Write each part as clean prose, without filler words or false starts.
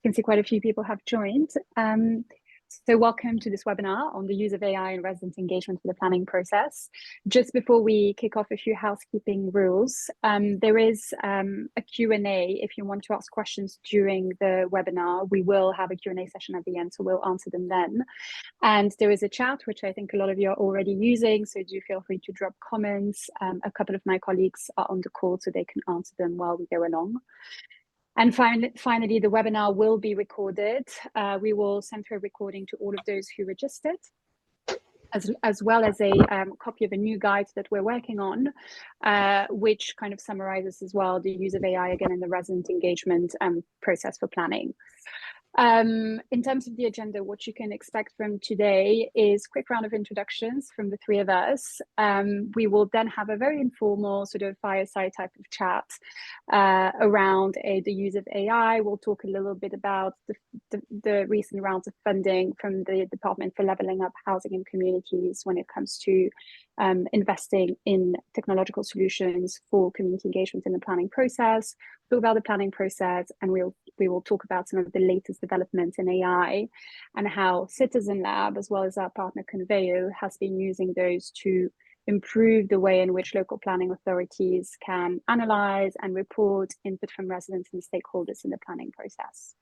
can see quite a few people have joined. So welcome to this webinar on the use of AI in resident engagement for the planning process. Just before we kick off, a few housekeeping rules. There is a Q&A if you want to ask questions during the webinar. We will have a Q&A session at the end, so we'll answer them then. And there is a chat, which I think a lot of you are already using, so do feel free to drop comments. A couple of my colleagues are on the call, so they can answer them while we go along. And finally, the webinar will be recorded. We will send through a recording to all of those who registered, as well as a copy of a new guide that we're working on, which kind of summarizes as well the use of AI again in the resident engagement process for planning. In terms of the agenda, what you can expect from today is a quick round of introductions from the three of us. We will then have a very informal sort of fireside type of chat around the use of AI. We'll talk a little bit about the recent rounds of funding from the Department for Levelling Up Housing and Communities when it comes to investing in technological solutions for community engagement in the planning process, talk about the planning process, and we will talk about some of the latest developments in AI and how CitizenLab, as well as our partner Conveyo, has been using those to improve the way in which local planning authorities can analyze and report input from residents and stakeholders in the planning process.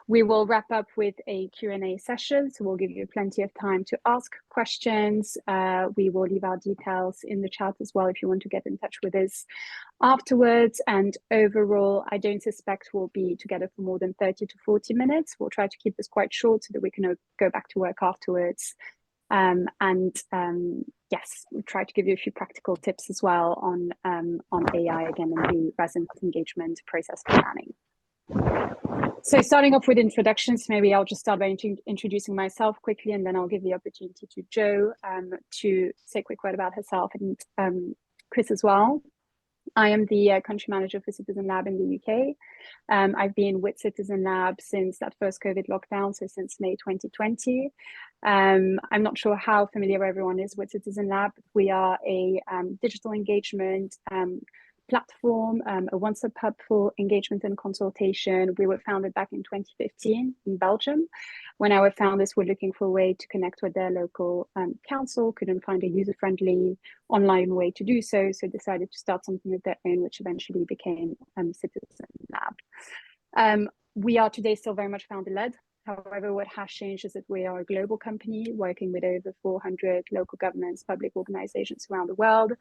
We will wrap up with a Q&A session, so we'll give you plenty of time to ask questions. We will leave our details in the chat as well if you want to get in touch with us afterwards. And overall, I don't suspect we'll be together for more than 30 to 40 minutes. We'll try to keep this quite short so that we can go back to work afterwards. Yes, we'll try to give you a few practical tips as well on AI again in the resident engagement process for planning. So starting off with introductions, maybe I'll just start by introducing myself quickly, and then I'll give the opportunity to Jo to say a quick word about herself, and Chris as well. I am the country manager for CitizenLab in the UK. I've been with CitizenLab since that first COVID lockdown, so since May 2020. I'm not sure how familiar everyone is with CitizenLab. We are a digital engagement platform, a one-stop hub for engagement and consultation. We were founded back in 2015 in Belgium, when our founders were looking for a way to connect with their local council, couldn't find a user-friendly online way to do so, so decided to start something of their own, which eventually became CitizenLab. We are today still very much founder-led. However, what has changed is that we are a global company working with over 400 local governments, public organizations around the world.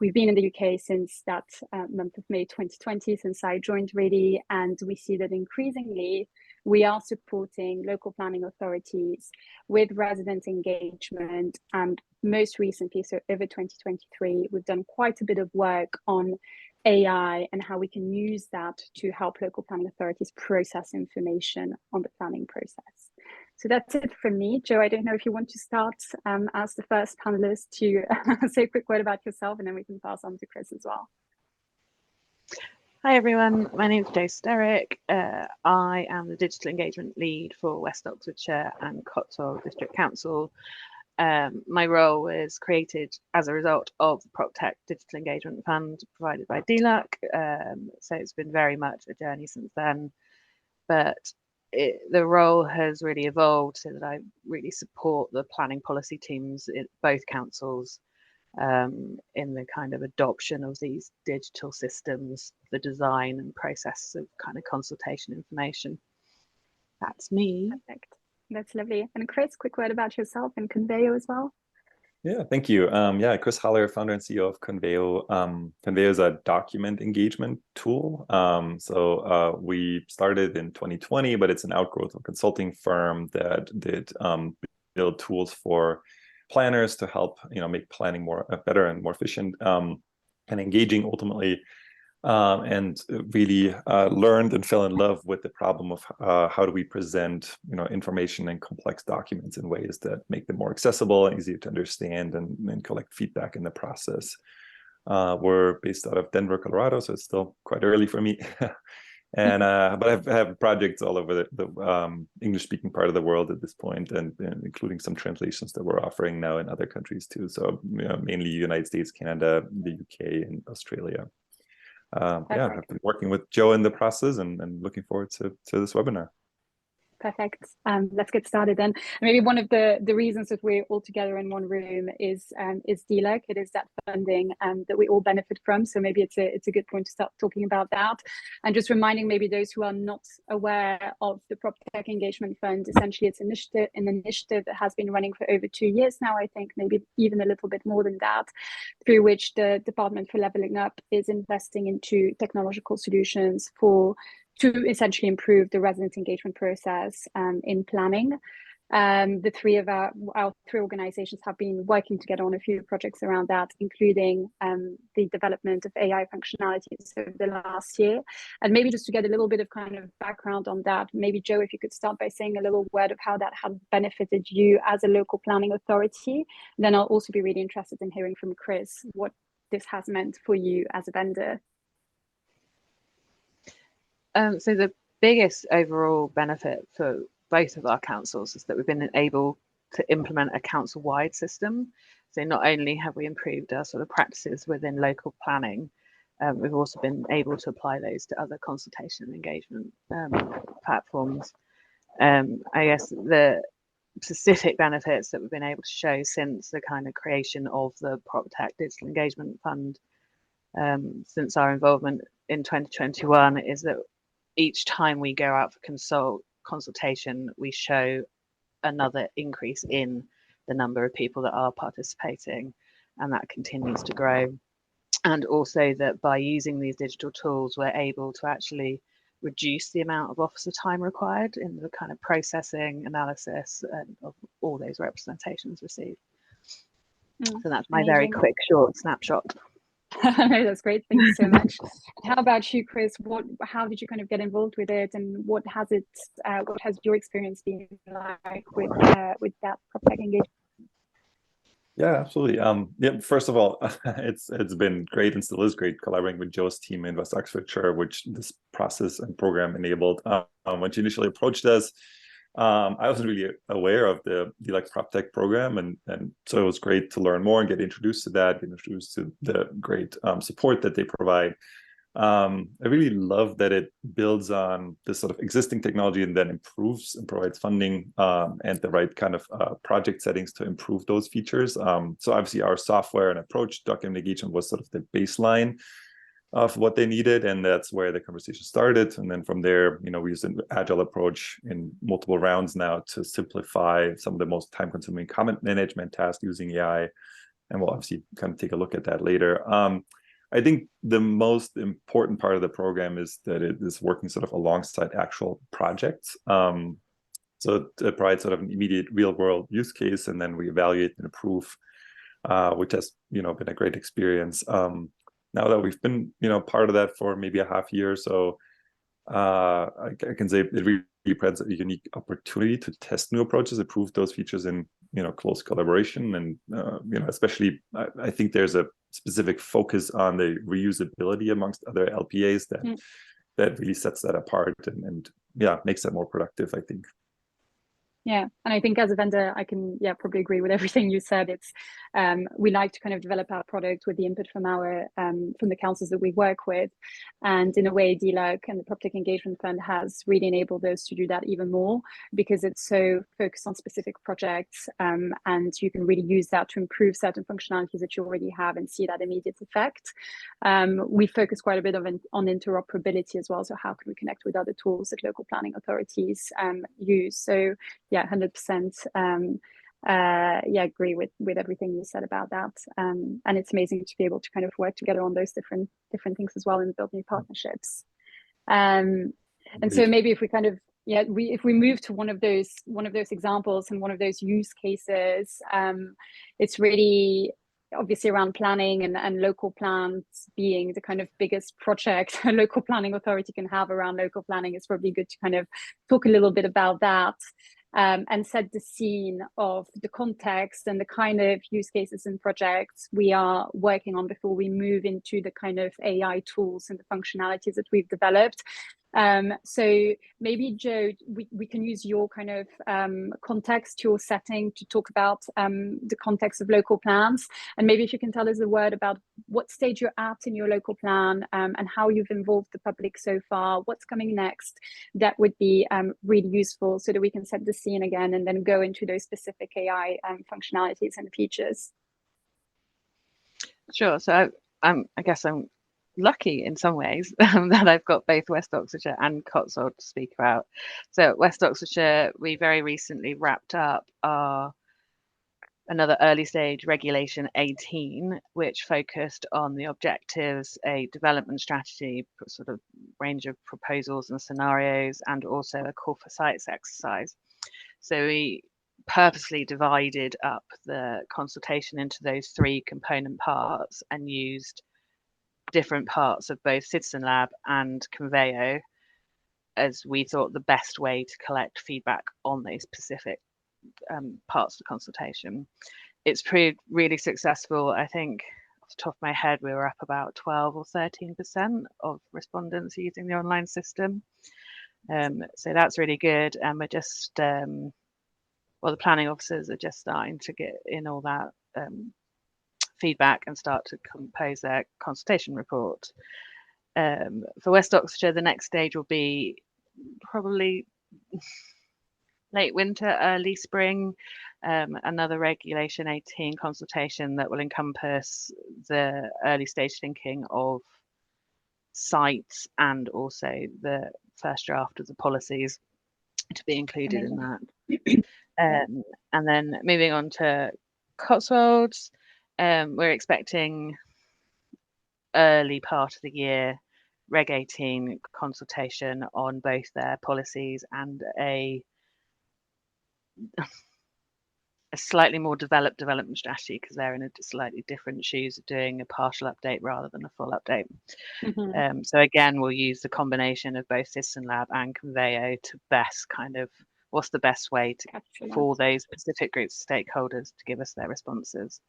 We've been in the UK since that month of May 2020, since I joined really, and we see that increasingly we are supporting local planning authorities with resident engagement. And most recently, so over 2023, we've done quite a bit of work on AI and how we can use that to help local planning authorities process information on the planning process. So that's it from me. Jo, I don't know if you want to start as the first panelist to say a quick word about yourself, and then we can pass on to Chris as well. Hi everyone, my name is Jo Sterick. I am the digital engagement lead for West Oxfordshire and Cotswold District Council. My role was created as a result of the Proptech Digital Engagement Fund provided by DLUC. So it's been very much a journey since then, but the role has really evolved so that I really support the planning policy teams in both councils in the kind of adoption of these digital systems, the design and process of kind of consultation information. That's me. Perfect. That's lovely. And Chris, quick word about yourself and Conveyo as well. Yeah, thank you. Yeah, Chris Haller, founder and CEO of Conveyo. Conveyo is a document engagement tool. We started in 2020, but it's an outgrowth of a consulting firm that did build tools for planners to help make planning more better and more efficient and engaging ultimately. And really learned and fell in love with the problem of how do we present information and complex documents in ways that make them more accessible and easier to understand and collect feedback in the process. We're based out of Denver, Colorado, so it's still quite early for me. And but I have projects all over the English-speaking part of the world at this point, and including some translations that we're offering now in other countries too. So mainly United States, Canada, the UK, and Australia. Yeah, I've been working with Jo in the process and looking forward to this webinar. Perfect. Let's get started then. Maybe one of the reasons that we're all together in one room is DLUC. It is that funding that we all benefit from. So maybe it's a good point to start talking about that, and just reminding maybe those who are not aware of the Proptech Engagement Fund. Essentially, it's an initiative that has been running for over 2 years now. I think maybe even a little bit more than that, through which the Department for Leveling Up is investing into technological solutions to essentially improve the resident engagement process in planning. The three of our three organizations have been working together on a few projects around that, including the development of AI functionalities over the last year. And maybe just to get a little bit of kind of background on that, maybe Joe, if you could start by saying a little word of how that has benefited you as a local planning authority. And then I'll also be really interested in hearing from Chris what this has meant for you as a vendor. So the biggest overall benefit for both of our councils is that we've been able to implement a council-wide system. So not only have we improved our sort of practices within local planning, we've also been able to apply those to other consultation and engagement platforms. I guess the specific benefits that we've been able to show since the kind of creation of the Proptech Digital Engagement Fund, since our involvement in 2021, is that each time we go out for consultation, we show another increase in the number of people that are participating, and that continues to grow. And also that by using these digital tools, we're able to actually reduce the amount of officer time required in the kind of processing, analysis of all those representations received. So that's my very quick, short snapshot. That's great. Thank you so much. How about you, Chris? How did you kind of get involved with it, and what has your experience been like with that Proptech engagement? Yeah, absolutely. Yeah, first of all, it's been great and still is great collaborating with Joe's team in West Oxfordshire, which this process and program enabled. When she initially approached us, I wasn't really aware of the Proptech program, and so it was great to learn more and get introduced to that, get introduced to the great support that they provide. I really love that it builds on this sort of existing technology and then improves and provides funding and the right kind of project settings to improve those features. So obviously our software and approach, document engagement, was sort of the baseline of what they needed, and that's where the conversation started. And then from there, we use an agile approach in multiple rounds now to simplify some of the most time-consuming comment management tasks using AI, and we'll obviously kind of take a look at that later. I think the most important part of the program is that it is working sort of alongside actual projects. So it provides sort of an immediate real-world use case, and then we evaluate and improve, which has been a great experience. Now that we've been part of that for maybe a half year or so, I can say it really presents a unique opportunity to test new approaches, improve those features in close collaboration, and especially I think there's a specific focus on the reusability amongst other LPAs that really sets that apart and makes that more productive, I think. Yeah, and I think as a vendor, I can probably agree with everything you said. It's we like to kind of develop our product with the input from the councils that we work with, and in a way, DLUC and the Proptech Engagement Fund has really enabled us to do that even more, because it's so focused on specific projects, and you can really use that to improve certain functionalities that you already have and see that immediate effect. We focus quite a bit on interoperability as well. So how can we connect with other tools that local planning authorities use? So yeah, 100%. Agree with everything you said about that. And it's amazing to be able to kind of work together on those different things as well and build new partnerships. And so maybe if we kind of if we move to one of those examples and one of those use cases, it's really obviously around planning and local plans being the kind of biggest project a local planning authority can have around local planning. It's probably good to kind of talk a little bit about that. And set the scene of the context and the kind of use cases and projects we are working on before we move into the kind of AI tools and the functionalities that we've developed. So maybe Joe, we can use your kind of context, your setting to talk about the context of local plans. And maybe if you can tell us a word about what stage you're at in your local plan and how you've involved the public so far, what's coming next, that would be really useful so that we can set the scene again and then go into those specific AI functionalities and features. Sure. So I guess I'm lucky in some ways that I've got both West Oxfordshire and Cotswold to speak about. So West Oxfordshire, we very recently wrapped up another early stage regulation 18, which focused on the objectives, a development strategy, sort of range of proposals and scenarios, and also a call for sites exercise. So we purposely divided up the consultation into those 3 component parts and used different parts of both CitizenLab and Conveyo as we thought the best way to collect feedback on those specific parts of the consultation. It's proved really successful. I think off the top of my head, we were up about 12 or 13% of respondents using the online system. So that's really good. And we're just, well, the planning officers are just starting to get in all that feedback and start to compose their consultation report. For West Oxfordshire, the next stage will be probably late winter, early spring, another regulation 18 consultation that will encompass the early stage thinking of sites and also the first draft of the policies to be included in that. And then moving on to Cotswolds, we're expecting early part of the year Reg 18 consultation on both their policies and a slightly more developed development strategy, because they're in a slightly different shoes of doing a partial update rather than a full update. So again, we'll use the combination of both CitizenLab and Conveyo to best kind of what's the best way to for those specific groups of stakeholders to give us their responses.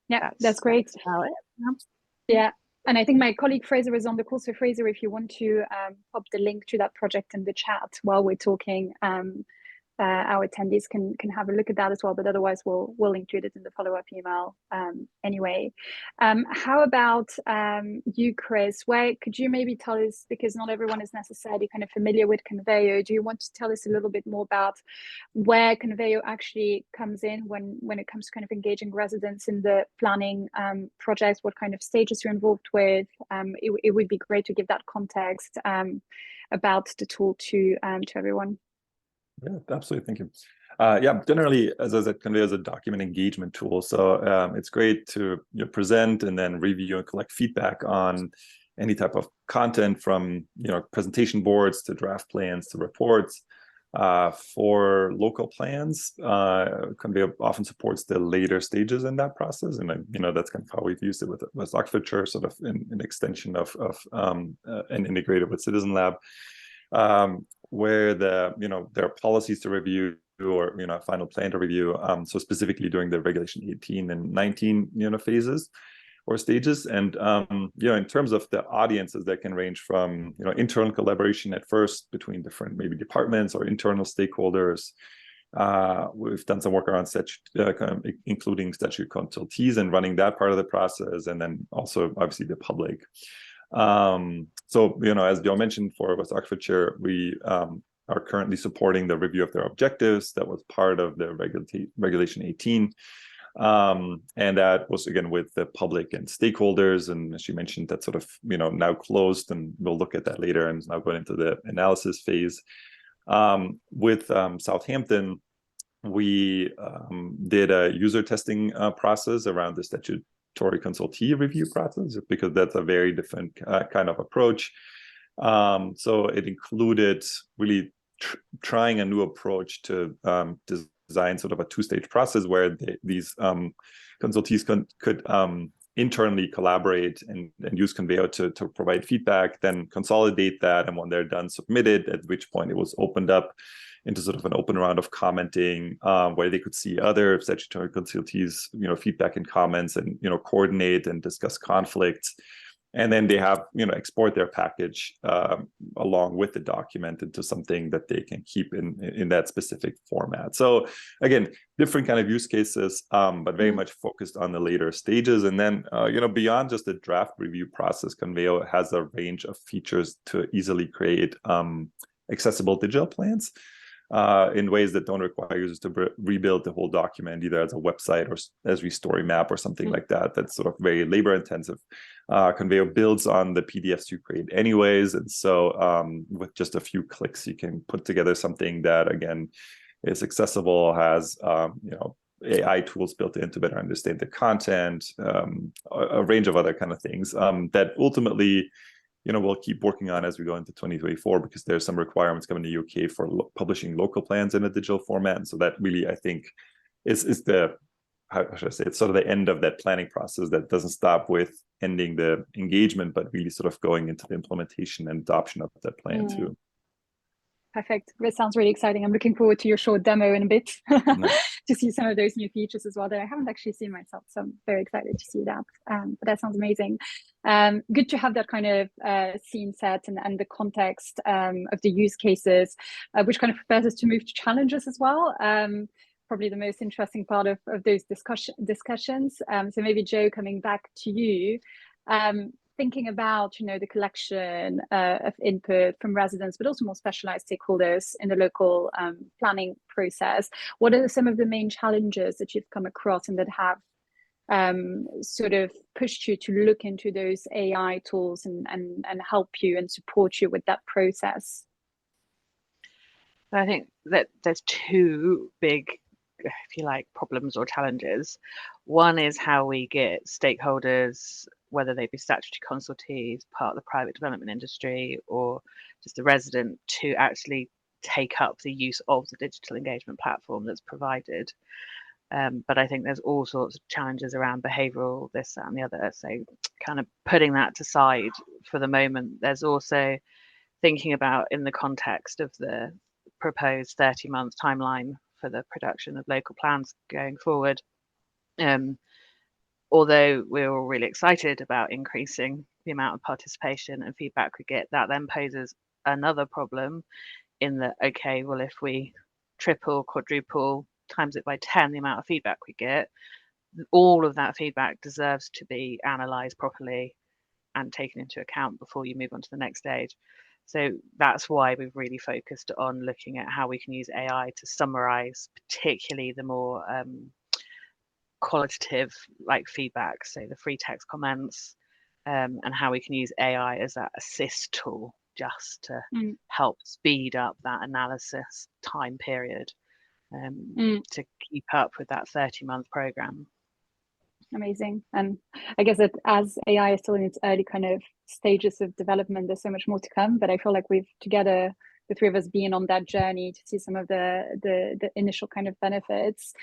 Yeah, that's great. That's about it. Yeah. And I think my colleague Fraser is on the call. So Fraser, if you want to pop the link to that project in the chat while we're talking, our attendees can have a look at that as well. But otherwise, we'll include it in the follow-up email anyway. How about you, Chris? Where could you maybe tell us, because not everyone is necessarily kind of familiar with Conveyo, do you want to tell us a little bit more about where Conveyo actually comes in when it comes to kind of engaging residents in the planning projects, what kind of stages you're involved with? It would be great to give that context about the tool to everyone. Yeah, absolutely. Thank you. Yeah, generally, as I said, Conveyo is a document engagement tool. So it's great to present and then review and collect feedback on any type of content, from presentation boards to draft plans to reports. For local plans, Conveyo often supports the later stages in that process, and that's kind of how we've used it with West Oxfordshire, sort of an extension of and integrated with CitizenLab. Where there are policies to review or final plan to review. So specifically during the regulation 18 and 19 phases or stages, and in terms of the audiences, that can range from internal collaboration at first between different maybe departments or internal stakeholders. We've done some work around including statutory consultees and running that part of the process, and then also obviously the public. So, as Joe mentioned, for West Oxfordshire, we are currently supporting the review of their objectives. That was part of the regulation 18. And that was, again, with the public and stakeholders. And as you mentioned, that's sort of, now closed, and we'll look at that later, and now going into the analysis phase. With Southampton, we did a user testing process around the statutory consultee review process, because that's a very different kind of approach. So it included really trying a new approach to design sort of a two-stage process where these consultees could internally collaborate and use Conveyo to provide feedback, then consolidate that, and when they're done, submit it, at which point it was opened up into sort of an open round of commenting, where they could see other statutory consultees, feedback and comments, and coordinate and discuss conflicts. and then they have, export their package along with the document into something that they can keep in that specific format. So again, different kind of use cases, but very much focused on the later stages. And then, beyond just the draft review process, Conveo has a range of features to easily create accessible digital plans in ways that don't require users to rebuild the whole document, either as a website or as a story map or something like that. That's sort of very labor intensive. Conveo builds on the PDFs you create anyways. And so with just a few clicks, you can put together something that, again, is accessible, has AI tools built in to better understand the content, a range of other kind of things that ultimately, we'll keep working on as we go into 2024, because there's some requirements coming to the UK for publishing local plans in a digital format. And so that really, I think, is the, how should I say, it's sort of the end of that planning process that doesn't stop with ending the engagement, but really sort of going into the implementation and adoption of that plan too. Perfect. That sounds really exciting. I'm looking forward to your short demo in a bit to see some of those new features as well that I haven't actually seen myself. So I'm very excited to see that. But that sounds amazing. Good to have that kind of scene set and the context of the use cases, which kind of prepares us to move to challenges as well. Probably the most interesting part of those discussions. So maybe Joe, coming back to you. Thinking about, the collection of input from residents, but also more specialized stakeholders in the local planning process. What are some of the main challenges that you've come across and that have sort of pushed you to look into those AI tools and help you and support you with that process? I think that there's two big, if you like, problems or challenges. One is how we get stakeholders, whether they be statutory consultees, part of the private development industry, or just the resident, to actually take up the use of the digital engagement platform that's provided. But I think there's all sorts of challenges around behavioural, this, that, and the other. So kind of putting that aside for the moment, there's also thinking about, in the context of the proposed 30-month timeline for the production of local plans going forward. Although we're all really excited about increasing the amount of participation and feedback we get, that then poses another problem in that, okay, well, if we triple, quadruple, times it by 10 the amount of feedback we get, all of that feedback deserves to be analysed properly and taken into account before you move on to the next stage. So that's why we've really focused on looking at how we can use AI to summarise, particularly the more qualitative like feedback, so the free text comments, and how we can use AI as that assist tool just to help speed up that analysis time period to keep up with that 30-month program. Amazing. And I guess that as AI is still in its early kind of stages of development, there's so much more to come, but I feel like we've together, the three of us, being on that journey to see some of the initial kind of benefits.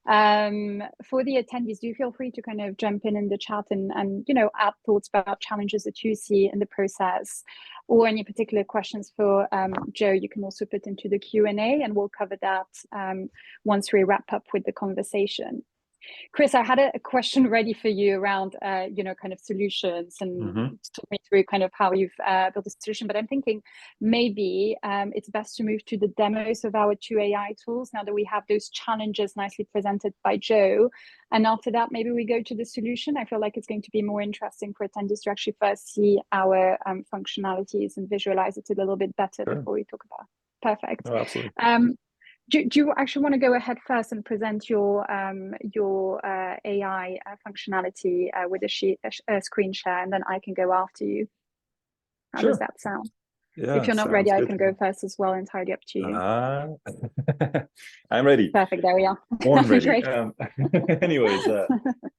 For the attendees, do feel free to kind of jump in the chat and add thoughts about challenges that you see in the process, or any particular questions for Joe. You can also put into the Q&A, and we'll cover that once we wrap up with the conversation. Chris, I had a question ready for you around, kind of solutions, and talk me through kind of how you've built a solution. But I'm thinking maybe it's best to move to the demos of our two AI tools now that we have those challenges nicely presented by Joe. And after that, maybe we go to the solution. I feel like it's going to be more interesting for attendees to actually first see our functionalities and visualize it a little bit better before we talk about it. Perfect. Oh, absolutely. Do you actually want to go ahead first and present your AI functionality with a screen share, and then I can go after you? How does that sound? Yeah, if you're not ready, I can go first as well. Entirely up to you. I'm ready. Perfect. There we are. Born ready. Anyways,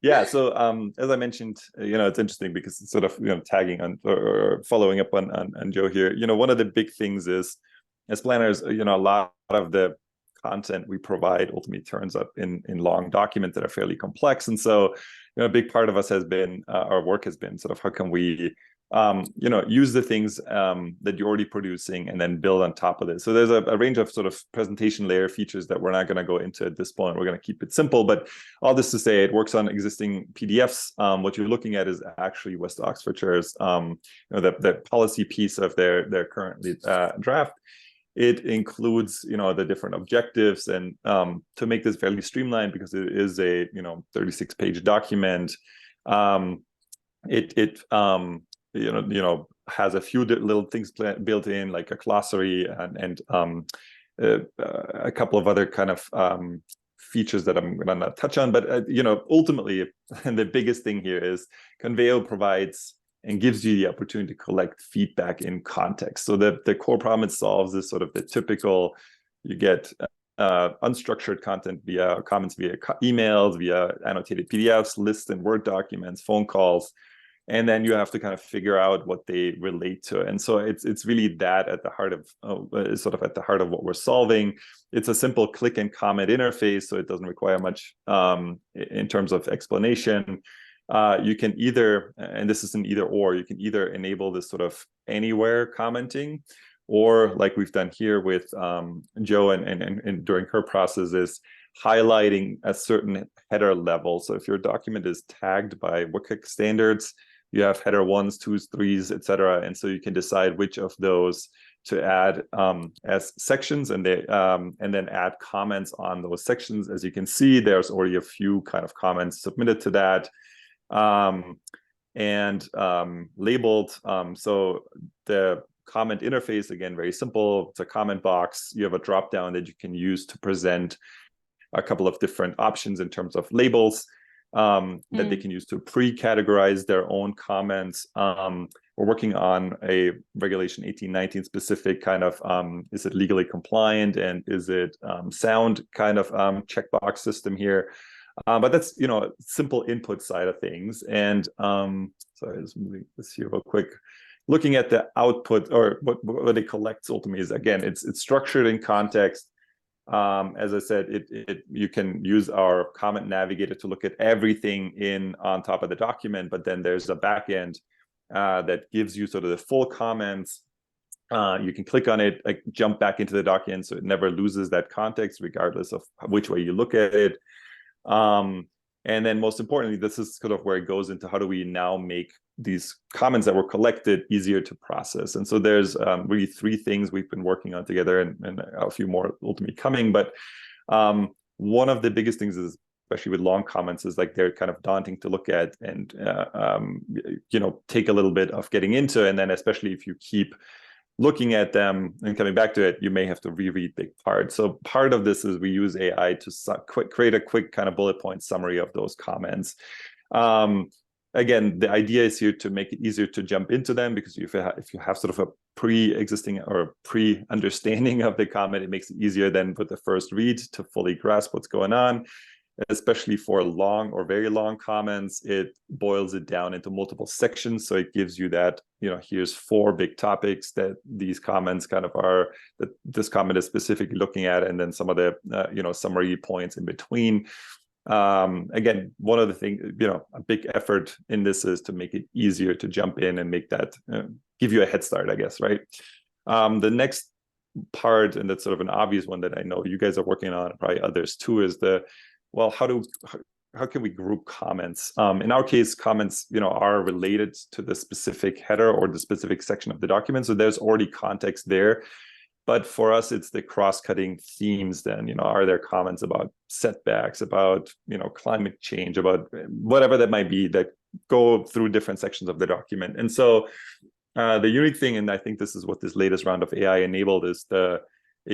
yeah. So as I mentioned, it's interesting because it's sort of tagging on or following up on Joe here. One of the big things is, as planners, a lot of the content we provide ultimately turns up in long documents that are fairly complex. And so, a big part of us has been, our work has been sort of how can we use the things that you're already producing and then build on top of it. So there's a range of sort of presentation layer features that we're not going to go into at this point. We're going to keep it simple, but all this to say, it works on existing PDFs. What you're looking at is actually West Oxfordshire's, the policy piece of their currently draft. It includes, the different objectives, and to make this fairly streamlined, because it is a 36-page document. It has a few little things built in, like a glossary and a couple of other kind of features that I'm going to touch on. But ultimately, the biggest thing here is Conveo provides and gives you the opportunity to collect feedback in context. So the core problem it solves is sort of the typical, you get unstructured content via comments, via emails, via annotated PDFs, lists and Word documents, phone calls, and then you have to kind of figure out what they relate to. And so it's really that at the heart of at the heart of what we're solving. It's a simple click and comment interface, so it doesn't require much in terms of explanation. You can either, and this is an either or, you can either enable this sort of anywhere commenting, or like we've done here with Jo and during her process, is highlighting a certain header level. So if your document is tagged by WCAG standards, you have header 1s, 2s, 3s, etc. And so you can decide which of those to add as sections, and then add comments on those sections. As you can see, there's already a few kind of comments submitted to that. And labeled. So the comment interface, again, very simple. It's a comment box. You have a drop down that you can use to present a couple of different options in terms of labels that they can use to pre-categorize their own comments. We're working on a regulation 1819 specific kind of, is it legally compliant and is it sound kind of checkbox system here. But that's, simple input side of things. And sorry, let's move this here real quick. Looking at the output, or what it collects ultimately, is, again, it's structured in context. As I said, you can use our comment navigator to look at everything on top of the document, but then there's a backend that gives you sort of the full comments. You can click on it, like jump back into the document, so it never loses that context regardless of which way you look at it. And then most importantly, this is sort of where it goes into how do we now make these comments that were collected easier to process. And so there's really three things we've been working on together, and a few more ultimately coming. But one of the biggest things is, especially with long comments, is like they're kind of daunting to look at and take a little bit of getting into. And then especially if you keep looking at them and coming back to it, you may have to reread big parts. So part of this is we use AI to create a quick kind of bullet point summary of those comments. Again, the idea is here to make it easier to jump into them, because if you have sort of a pre-existing or pre-understanding of the comment, it makes it easier then with the first read to fully grasp what's going on. Especially for long or very long comments, it boils it down into multiple sections. So it gives you that, here's 4 big topics that these comments kind of are, that this comment is specifically looking at, and then some of the, summary points in between. Again, one of the things, a big effort in this is to make it easier to jump in and make that, give you a head start, I guess, right? The next part, and that's sort of an obvious one that I know you guys are working on, and probably others too, is how can we group comments? In our case, comments, are related to the specific header or the specific section of the document. So there's already context there. But for us, it's the cross-cutting themes then, are there comments about setbacks, about, climate change, about whatever that might be, that go through different sections of the document. And so the unique thing, and I think this is what this latest round of AI enabled, is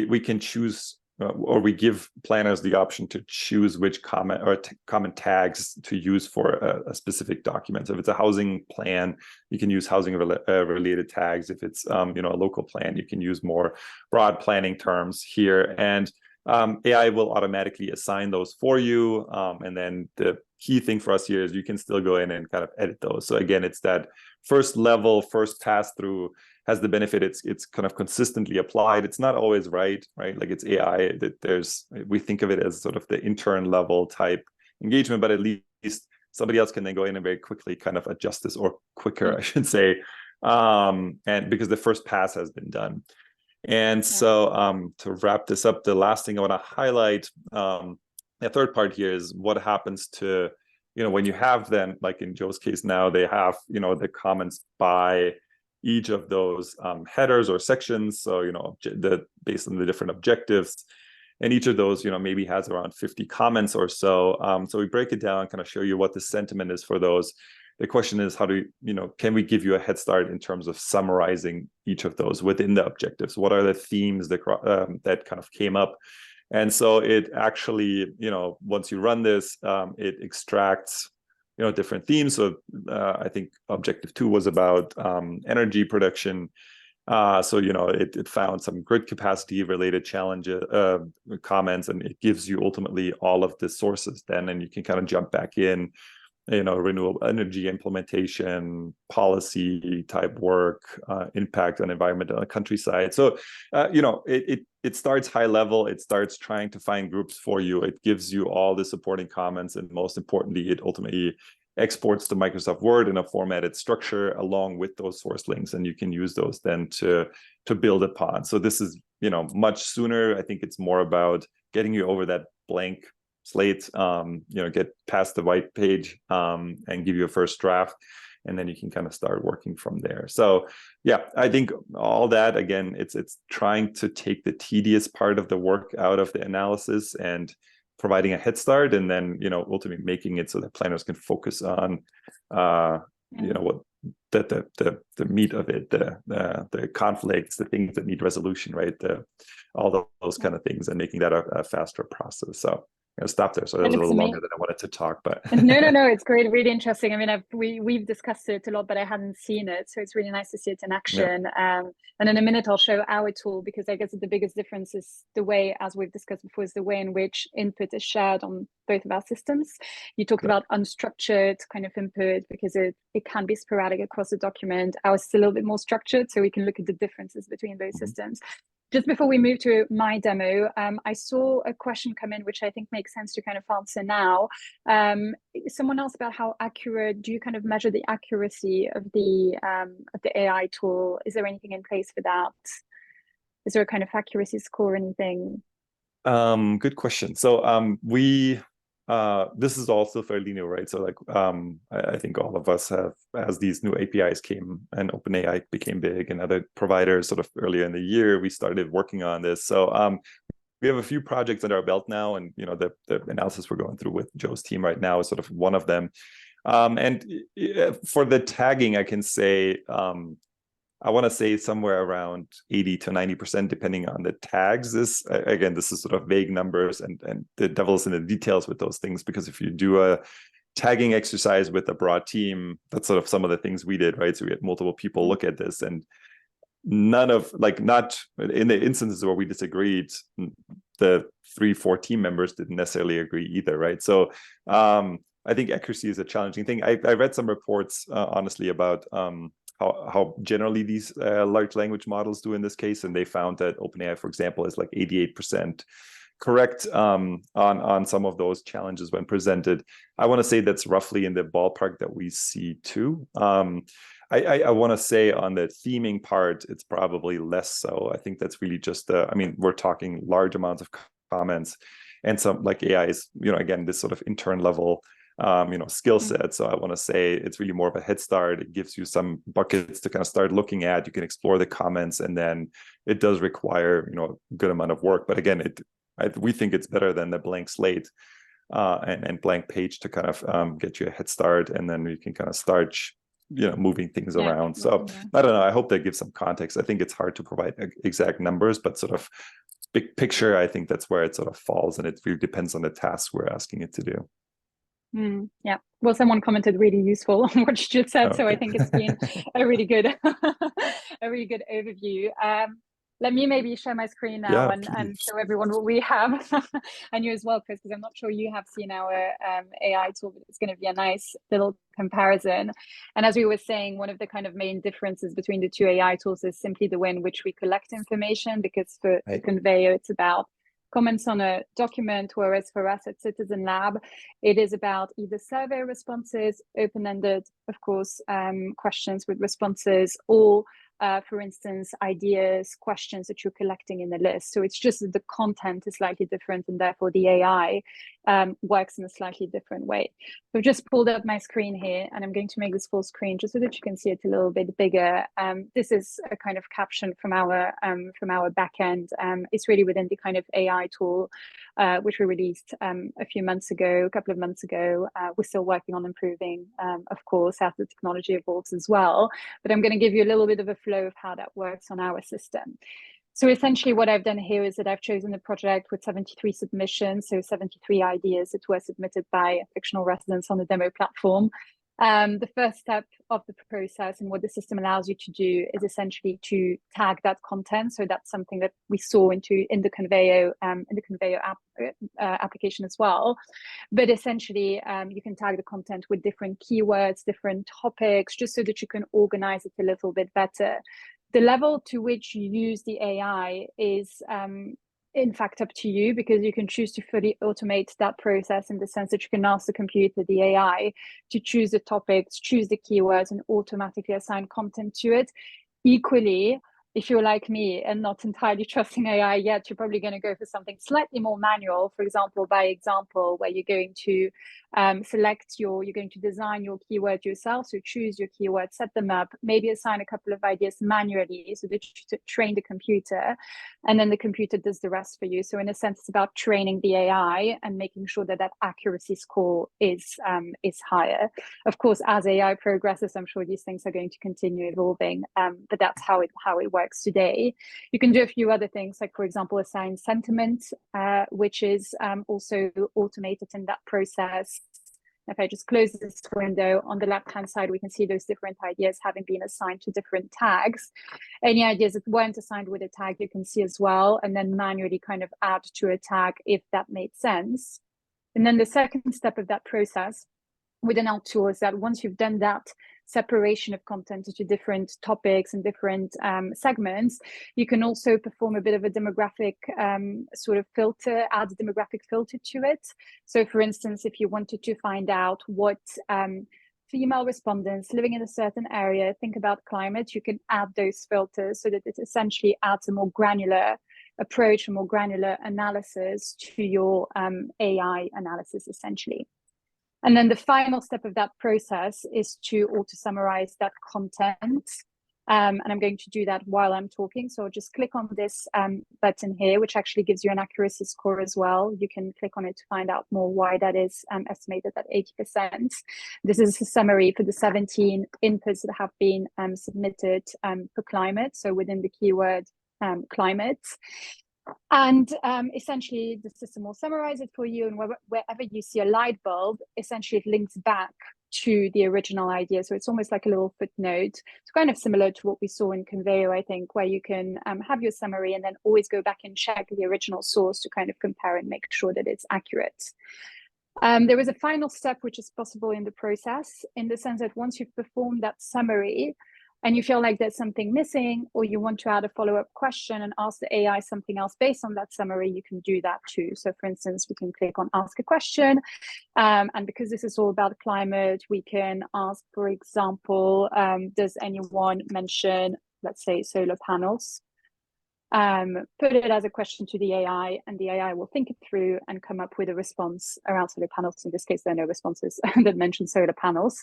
we can choose, or we give planners the option to choose which comment or comment tags to use for a specific document. So if it's a housing plan, you can use housing related tags. If it's a local plan, you can use more broad planning terms here. And AI will automatically assign those for you. And then the key thing for us here is you can still go in and kind of edit those. So again, it's that first level, first pass through has the benefit it's kind of consistently applied. It's not always right? Like it's AI that we think of it as sort of the intern level type engagement, but at least somebody else can then go in and very quickly kind of adjust this, or quicker, I should say, and because the first pass has been done. And so to wrap this up, the last thing I want to highlight, the third part here is what happens to, when you have them, like in Joe's case now, they have, the comments by each of those headers or sections. So, based on the different objectives. And each of those, maybe has around 50 comments or so. So we break it down, kind of show you what the sentiment is for those. The question is, how do can we give you a head start in terms of summarizing each of those within the objectives? What are the themes that kind of came up? And so it actually, once you run this, it extracts, different themes. So I think objective 2 was about energy production. So, it found some grid capacity related challenges, comments, and it gives you ultimately all of the sources then, and you can kind of jump back in, renewable energy implementation, policy type work, impact on environment on the countryside. So, it starts high level. It starts trying to find groups for you. It gives you all the supporting comments. And most importantly, it ultimately exports to Microsoft Word in a formatted structure along with those source links. And you can use those then to build upon. So this is, much sooner. I think it's more about getting you over that blank slate, get past the white page, and give you a first draft, and then you can kind of start working from there. So yeah, I think all that, again, it's trying to take the tedious part of the work out of the analysis and providing a head start, and then ultimately making it so that planners can focus on what the meat of it, the conflicts, the things that need resolution, right? All those kind of things, and making that a faster process. So I'm going to stop there. So that was a little longer than I wanted to talk, but no, it's great, really interesting. I mean, we've discussed it a lot, but I hadn't seen it, so it's really nice to see it in action. And in a minute, I'll show our tool, because I guess the biggest difference is the way, as we've discussed before, is the way in which input is shared on both of our systems. You talked about unstructured kind of input because it can be sporadic across the document. Ours is a little bit more structured, so we can look at the differences between those systems. Just before we move to my demo, I saw a question come in, which I think makes sense to kind of answer now. Someone asked about how accurate do you kind of measure the accuracy of the AI tool? Is there anything in place for that? Is there a kind of accuracy score or anything? Good question. So this is also fairly new, right? So like I think all of us have, as these new APIs came and OpenAI became big and other providers sort of earlier in the year, we started working on this. So we have a few projects under our belt now, and the analysis we're going through with Joe's team right now is sort of one of them. And for the tagging, I can say I want to say somewhere around 80 to 90%, depending on the tags. This is sort of vague numbers, and the devil's in the details with those things, because if you do a tagging exercise with a broad team, that's sort of some of the things we did, right? So we had multiple people look at this, and not in the instances where we disagreed, the 3-4 team members didn't necessarily agree either, right? So I think accuracy is a challenging thing. I read some reports, honestly, about how generally these large language models do in this case, and they found that OpenAI, for example, is like 88% correct on some of those challenges when presented. I want to say that's roughly in the ballpark that we see too. I want to say on the theming part, it's probably less so. I think that's really just we're talking large amounts of comments, and some like AI is, again, this sort of intern level skill set. So I want to say it's really more of a head start. It gives you some buckets to kind of start looking at. You can explore the comments, and then it does require, a good amount of work. But again, we think it's better than the blank slate and blank page to kind of get you a head start, and then you can kind of start, moving things around. So I don't know. I hope that gives some context. I think it's hard to provide exact numbers, but sort of big picture, I think that's where it sort of falls, and it really depends on the task we're asking it to do. Yeah, well, someone commented really useful on what you just said, so I think it's been a really good overview. Let me maybe share my screen now and show everyone what we have. And you as well, Chris, because I'm not sure you have seen our AI tool, but it's going to be a nice little comparison. And as we were saying, one of the kind of main differences between the two AI tools is simply the way in which we collect information, because for Conveyor, it's about comments on a document, whereas for us at CitizenLab, it is about either survey responses, open-ended, of course, questions with responses, or for instance, ideas, questions that you're collecting in the list. So it's just that the content is slightly different, and therefore the AI works in a slightly different way. So I've just pulled up my screen here, and I'm going to make this full screen just so that you can see it a little bit bigger. This is a kind of caption from our backend. It's really within the kind of AI tool, which we released a couple of months ago. We're still working on improving, of course, as the technology evolves as well. But I'm going to give you a little bit of a flow of how that works on our system. So essentially what I've done here is that I've chosen a project with 73 submissions, so 73 ideas that were submitted by fictional residents on the demo platform. The first step of the process and what the system allows you to do is essentially to tag that content. So that's something that we saw in the Conveyo application as well. But essentially, you can tag the content with different keywords, different topics, just so that you can organize it a little bit better. The level to which you use the AI is in fact up to you, because you can choose to fully automate that process in the sense that you can ask the computer, the AI, to choose the topics, choose the keywords, and automatically assign content to it. Equally, if you're like me and not entirely trusting AI yet, you're probably going to go for something slightly more manual, for example, by example, where you're going to you're going to design your keyword yourself. So choose your keywords, set them up, maybe assign a couple of ideas manually so that you train the computer, and then the computer does the rest for you. So in a sense, it's about training the AI and making sure that that accuracy score is higher. Of course, as AI progresses, I'm sure these things are going to continue evolving, but that's how it works today. You can do a few other things, like, for example, assign sentiment, which is also automated in that process. If I just close this window, on the left-hand side, we can see those different ideas having been assigned to different tags. Any ideas that weren't assigned with a tag, you can see as well, and then manually kind of add to a tag if that made sense. And then the second step of that process within our tool is that once you've done that separation of content into different topics and different segments, you can also perform a bit of a demographic sort of filter, add a demographic filter to it. So for instance, if you wanted to find out what female respondents living in a certain area think about climate, you can add those filters so that it essentially adds a more granular approach, a more granular analysis to your AI analysis, essentially. And then the final step of that process is to auto-summarize that content. And I'm going to do that while I'm talking. So just click on this button here, which actually gives you an accuracy score as well. You can click on it to find out more why that is estimated at 80%. This is a summary for the 17 inputs that have been submitted for climate. So within the keyword climate. And essentially, the system will summarize it for you. And wherever you see a light bulb, essentially it links back to the original idea. So it's almost like a little footnote. It's kind of similar to what we saw in Conveyo, I think, where you can have your summary and then always go back and check the original source to kind of compare and make sure that it's accurate. There is a final step which is possible in the process, in the sense that once you've performed that summary, and you feel like there's something missing, or you want to add a follow-up question and ask the AI something else based on that summary, you can do that too. So for instance, we can click on ask a question. And because this is all about climate, we can ask, for example, does anyone mention, let's say, solar panels? Put it as a question to the AI, and the AI will think it through and come up with a response around solar panels. In this case, there are no responses that mention solar panels.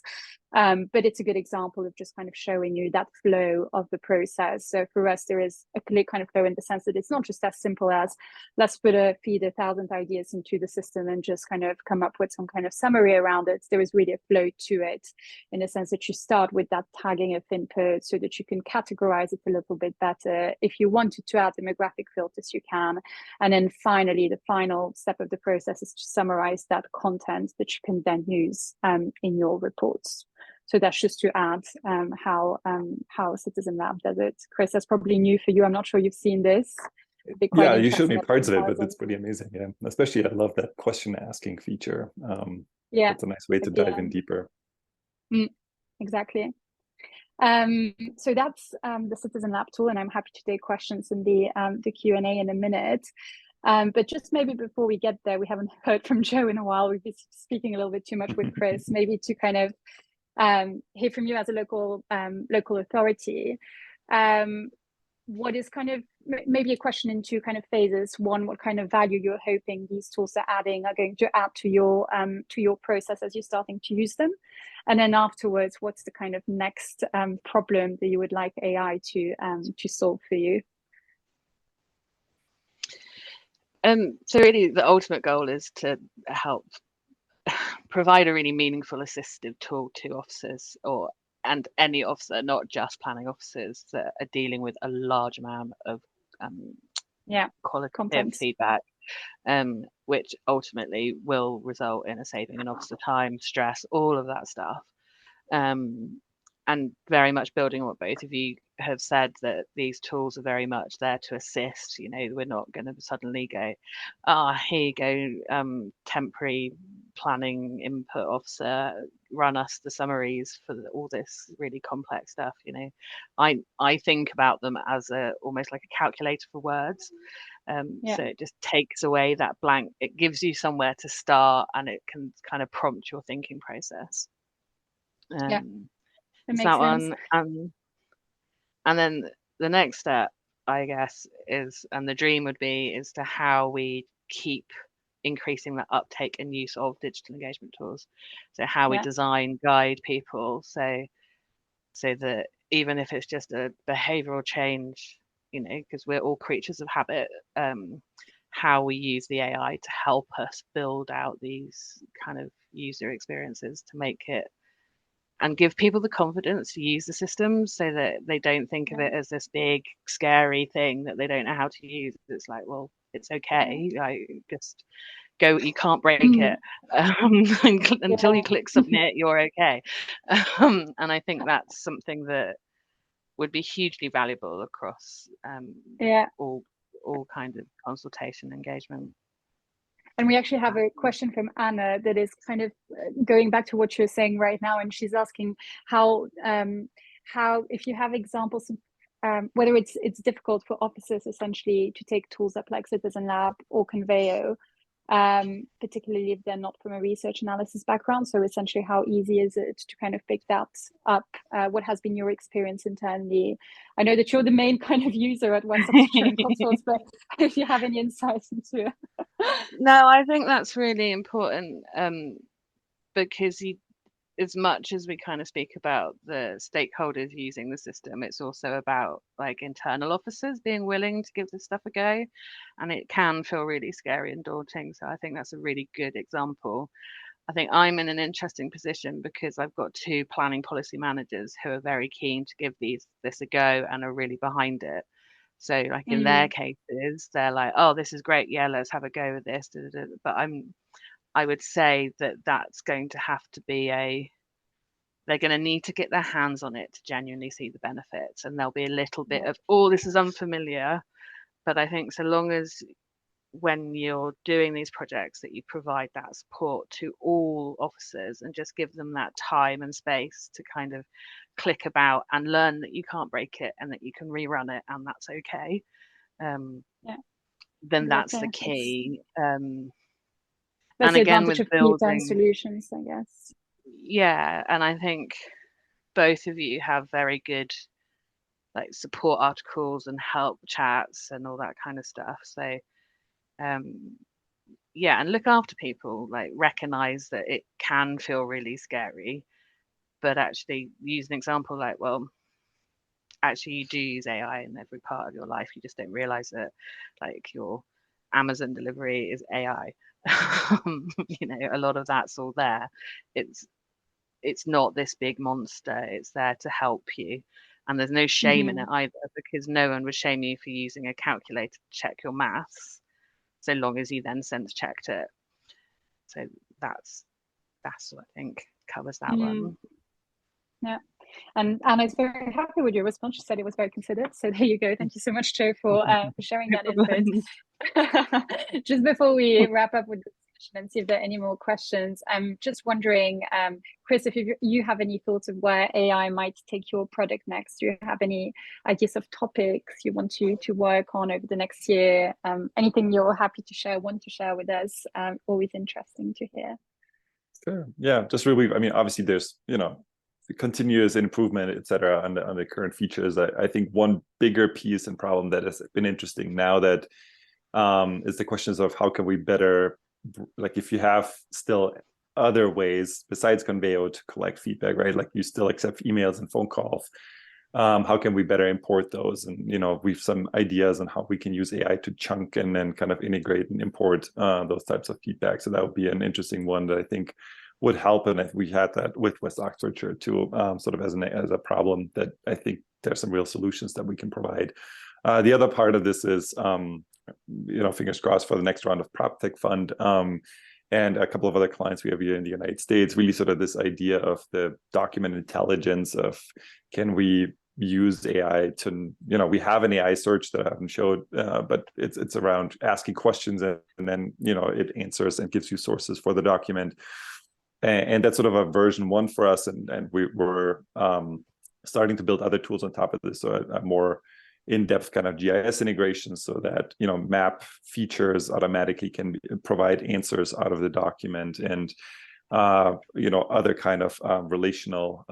But it's a good example of just kind of showing you that flow of the process. So for us, there is a clear kind of flow in the sense that it's not just as simple as let's feed 1,000 ideas into the system and just kind of come up with some kind of summary around it. There is really a flow to it, in the sense that you start with that tagging of input so that you can categorize it a little bit better. If you wanted to add demographic filters, you can. And then finally, the final step of the process is to summarize that content that you can then use in your reports. So that's just to add how CitizenLab does it. Chris, that's probably new for you. I'm not sure you've seen this. Yeah, you showed me parts of it, but it's pretty amazing. Yeah, especially I love that question asking feature. Yeah, it's a nice way to dive in deeper. Exactly. So that's the CitizenLab tool, and I'm happy to take questions in the Q&A in a minute. But just maybe before we get there, we haven't heard from Joe in a while. We've been speaking a little bit too much with Chris. Maybe to kind of hear from you as a local authority. What is kind of maybe a question in two kind of phases. One, what kind of value you're hoping these tools are going to add to your process as you're starting to use them, and then afterwards, what's the kind of next problem that you would like AI to solve for you? So really, the ultimate goal is to help provide a really meaningful assistive tool to officers and any officer, not just planning officers that are dealing with a large amount of qualitative content feedback, which ultimately will result in a saving in officer time, stress, all of that stuff. And very much building on what both of you have said, that these tools are very much there to assist. You know, we're not going to suddenly go, here you go, temporary planning input officer, run us the summaries for all this really complex stuff. You know, I think about them as almost like a calculator for words. So it just takes away that blank. It gives you somewhere to start, and it can kind of prompt your thinking process. That makes sense. One, and then the next step, I guess, is, and the dream would be, is to how we keep increasing the uptake and use of digital engagement tools. So how we design, guide people, so that even if it's just a behavioral change, you know, because we're all creatures of habit, how we use the AI to help us build out these kind of user experiences to make it, and give people the confidence to use the system, so that they don't think of it as this big scary thing that they don't know how to use. It's like, well, it's okay, like, just go, you can't break it, until you click submit, you're okay. And I think that's something that would be hugely valuable across all kind of consultation engagement. And we actually have a question from Anna that is kind of going back to what you're saying right now, and she's asking how if you have examples of whether it's difficult for officers essentially to take tools up like CitizenLab or Conveyo, particularly if they're not from a research analysis background. So essentially, how easy is it to kind of pick that up? What has been your experience internally? I know that you're the main kind of user at West Oxfordshire and Cotswolds, but if you have any insights into it. No, I think that's really important, because as much as we kind of speak about the stakeholders using the system, it's also about like internal officers being willing to give this stuff a go, and it can feel really scary and daunting. So I think that's a really good example. I think I'm in an interesting position because I've got two planning policy managers who are very keen to give this a go and are really behind it. So like in their cases, they're like, oh, this is great, yeah, let's have a go with this. But I would say that that's going to have to be they're going to need to get their hands on it to genuinely see the benefits, and there'll be a little bit of, oh, this is unfamiliar. But I think so long as, when you're doing these projects, that you provide that support to all officers and just give them that time and space to kind of click about and learn that you can't break it and that you can rerun it and that's okay, then that's the key. That's and the again, advantage with of building solutions, I guess. Yeah, and I think both of you have very good like support articles and help chats and all that kind of stuff. So yeah, and look after people, like recognize that it can feel really scary, but actually use an example like, well, actually you do use AI in every part of your life, you just don't realize that, like your Amazon delivery is AI. You know, a lot of that's all there. It's not this big monster, it's there to help you, and there's no shame in it either, because no one would shame you for using a calculator to check your maths, so long as you then sense checked it. So that's what I think covers that one. Yeah, and Anna's very happy with your response. She said it was very considered. So there you go. Thank you so much, Joe, for sharing that input. Just before we wrap up with the and see if there are any more questions. I'm just wondering, Chris, if you have any thoughts of where AI might take your product next. Do you have any ideas of topics you want to work on over the next year? Anything you're happy to share, want to share with us? Always interesting to hear. Sure. Yeah, just really, I mean, obviously there's, continuous improvement, et cetera, on the current features. I think one bigger piece and problem that has been interesting now that is the questions of how can we better, like if you have still other ways besides Conveo to collect feedback, right? Like you still accept emails and phone calls. How can we better import those? And, we've some ideas on how we can use AI to chunk and then kind of integrate and import those types of feedback. So that would be an interesting one that I think would help. And if we had that with West Oxfordshire too, sort of as a problem that I think there's some real solutions that we can provide. The other part of this is, fingers crossed for the next round of Proptech fund. And a couple of other clients we have here in the United States, really sort of this idea of the document intelligence of, can we use AI to, we have an AI search that I haven't showed, but it's around asking questions and then, it answers and gives you sources for the document. And that's sort of a version 1 for us. And we're starting to build other tools on top of this. So a more in-depth kind of GIS integration so that, map features automatically can provide answers out of the document, and, other kind of relational,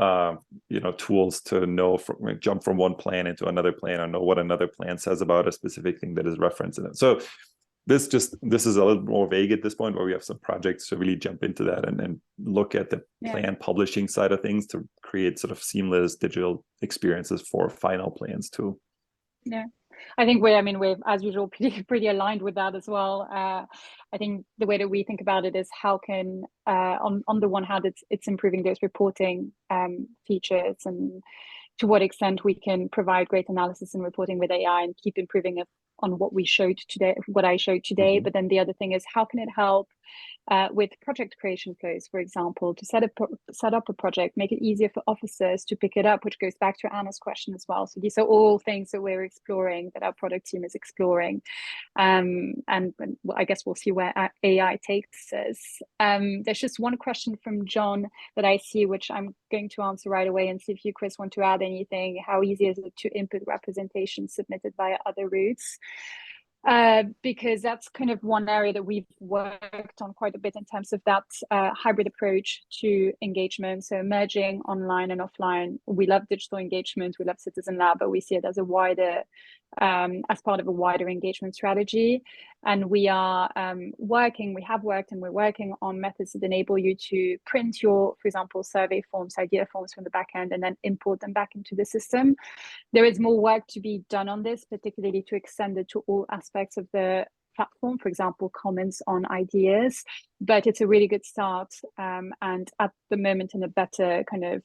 tools to jump from one plan into another plan or know what another plan says about a specific thing that is referenced in it. So this is a little more vague at this point, where we have some projects to really jump into that and look at the plan publishing side of things to create sort of seamless digital experiences for final plans too. Yeah, I think we're as usual pretty aligned with that as well. I think the way that we think about it is how can on the one hand it's improving those reporting features, and to what extent we can provide great analysis and reporting with AI and keep improving it on what I showed today. Mm-hmm. But then the other thing is, how can it help with project creation flows, for example, to set up a project, make it easier for officers to pick it up, which goes back to Anna's question as well. So these are all things that we're exploring, that our product team is exploring. And I guess we'll see where AI takes us. There's just one question from John that I see, which I'm going to answer right away, and see if you, Chris, want to add anything. How easy is it to input representation submitted via other routes? Because that's kind of one area that we've worked on quite a bit in terms of that hybrid approach to engagement. So merging online and offline. We love digital engagement, we love CitizenLab, but we see it as a wider, as part of a wider engagement strategy. And we are we have worked and we're working on methods that enable you to print your, for example, survey forms, idea forms from the back end, and then import them back into the system. There is more work to be done on this, particularly to extend it to all aspects of the platform, for example, comments on ideas, but it's a really good start, and at the moment in a better kind of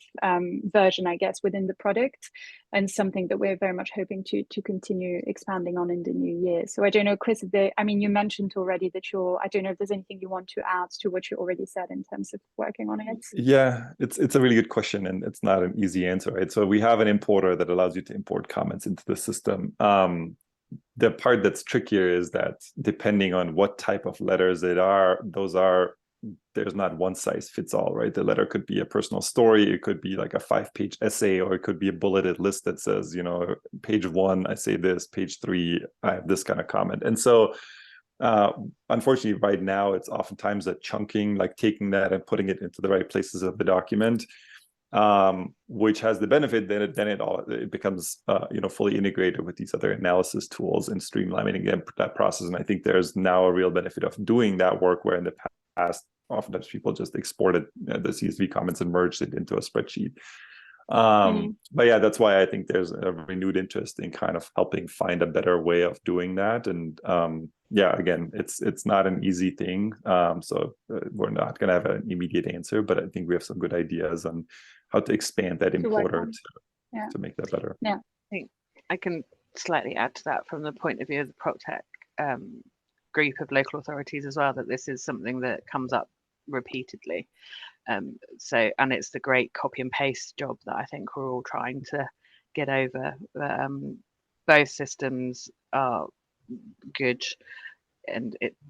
version, I guess, within the product, and something that we're very much hoping to continue expanding on in the new year. So I don't know, Chris, you mentioned already that I don't know if there's anything you want to add to what you already said in terms of working on it. Yeah, it's a really good question, and it's not an easy answer, right? So we have an importer that allows you to import comments into the system. The part that's trickier is that depending on what type of letters there's not one size fits all, right? The letter could be a personal story, it could be like a 5-page essay, or it could be a bulleted list that says, page 1, I say this, page 3, I have this kind of comment. And so unfortunately, right now, it's oftentimes a chunking, like taking that and putting it into the right places of the document. Which has the benefit that it becomes fully integrated with these other analysis tools and streamlining that process. And I think there's now a real benefit of doing that work, where in the past oftentimes people just exported the CSV comments and merged it into a spreadsheet. But yeah, that's why I think there's a renewed interest in kind of helping find a better way of doing that. And again, it's not an easy thing. So we're not going to have an immediate answer, but I think we have some good ideas on how to expand that importer to make that better. Yeah, I think I can slightly add to that from the point of view of the Proptech group of local authorities as well, that this is something that comes up repeatedly. And it's the great copy and paste job that I think we're all trying to get over. Both systems are good,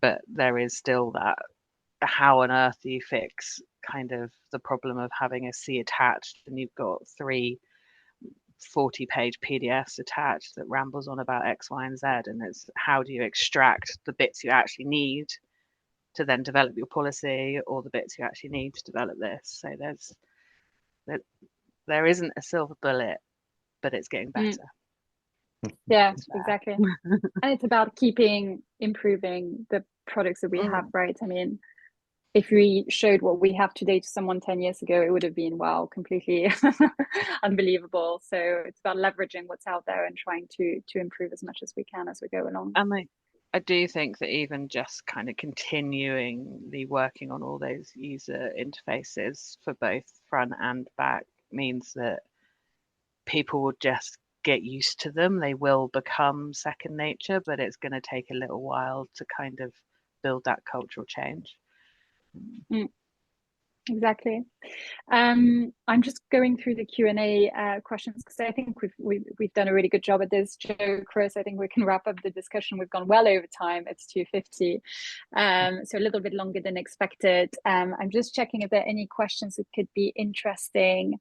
but there is still that how on earth do you fix kind of the problem of having a C attached and you've got 3 40-page PDFs attached that rambles on about X, Y, and Z, and it's how do you extract the bits you actually need to then develop your policy, or the bits you actually need to develop this. So there isn't a silver bullet, but it's getting better. Yeah, exactly. And it's about improving the products that we have, right? I mean, if we showed what we have today to someone 10 years ago, it would have been, wow, completely unbelievable. So it's about leveraging what's out there and trying to improve as much as we can as we go along. And I do think that even just kind of continually working on all those user interfaces for both front and back means that people will just get used to them. They will become second nature, but it's going to take a little while to kind of build that cultural change. Exactly. I'm just going through the Q&A questions because I think we've done a really good job at this. Joe, Chris, I think we can wrap up the discussion. We've gone well over time. It's 2:50, so a little bit longer than expected. I'm just checking if there are any questions that could be interesting.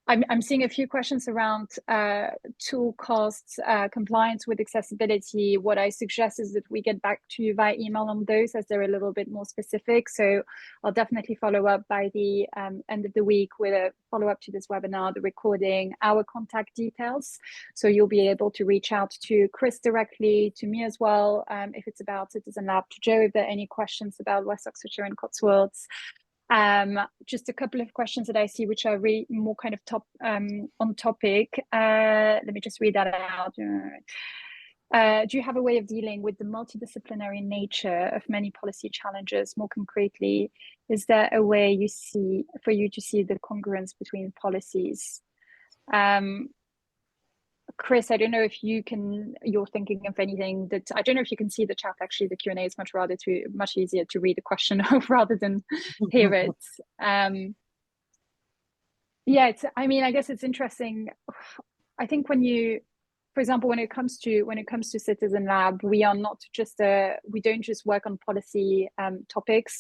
I'm seeing a few questions around tool costs, compliance with accessibility. What I suggest is that we get back to you via email on those, as they're a little bit more specific. So I'll definitely follow up by the end of the week with a follow-up to this webinar, the recording, our contact details. So you'll be able to reach out to Chris directly, to me as well, if it's about CitizenLab, to Joe if there are any questions about West Oxfordshire and Cotswolds. Just a couple of questions that I see which are really more kind of on topic. Let me just read that out. Do you have a way of dealing with the multidisciplinary nature of many policy challenges? More concretely, is there a way for you to see the congruence between policies? Chris, I don't know if you're thinking of anything that, I don't know if you can see the chat. Actually, the Q&A is much easier to read the question rather than hear it. Yeah, I guess it's interesting. I think for example, when it comes to CitizenLab, we are not just we don't just work on policy topics.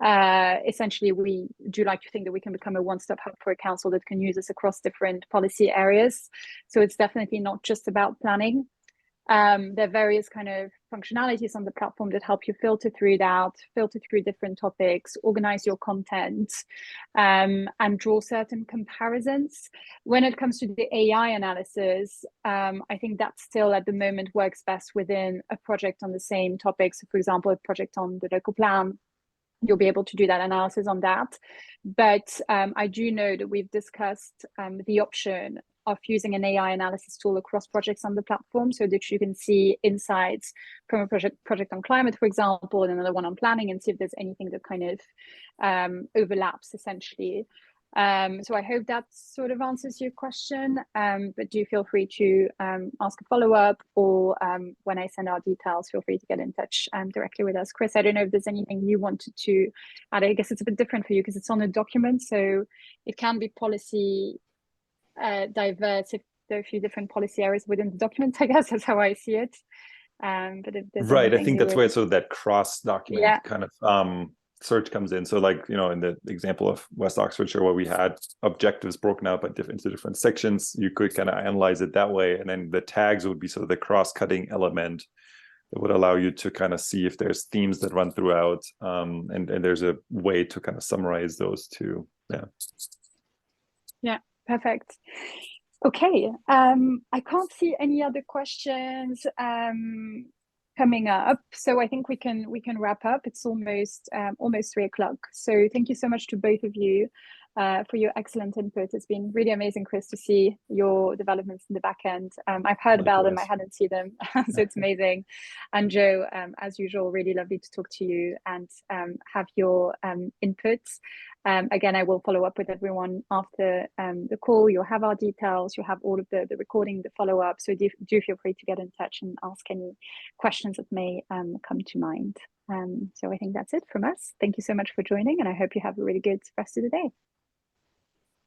Essentially, we do like to think that we can become a one-stop hub for a council that can use us across different policy areas. So it's definitely not just about planning. There are various kind of functionalities on the platform that help you filter through different topics, organize your content, and draw certain comparisons. When it comes to the AI analysis, I think that still at the moment works best within a project on the same topic. So for example, a project on the local plan, you'll be able to do that analysis on that. But I do know that we've discussed the option of using an AI analysis tool across projects on the platform so that you can see insights from a project on climate, for example, and another one on planning, and see if there's anything that kind of overlaps essentially. So I hope that sort of answers your question, but do feel free to ask a follow-up, or when I send out details, feel free to get in touch directly with us. Chris, I don't know if there's anything you wanted to add. I guess it's a bit different for you because it's on a document, so it can be policy diverse if there are a few different policy areas within the document. I guess that's how I see it. But if there's right, I think that's where that cross document kind of search comes in. So like, in the example of West Oxfordshire, where we had objectives broken out into different sections, you could kind of analyze it that way. And then the tags would be sort of the cross-cutting element that would allow you to kind of see if there's themes that run throughout. And there's a way to kind of summarize those too. Yeah, perfect. Okay, I can't see any other questions coming up, so I think we can wrap up. It's almost 3 o'clock. So thank you so much to both of you for your excellent input. It's been really amazing, Chris, to see your developments in the back end. I've heard about them, I hadn't seen them, so it's amazing. And Joe, as usual, really lovely to talk to you and have your inputs. Again, I will follow up with everyone after the call. You'll have our details, you'll have all of the recording, the follow-up, so do feel free to get in touch and ask any questions that may come to mind. So I think that's it from us. Thank you so much for joining, and I hope you have a really good rest of the day.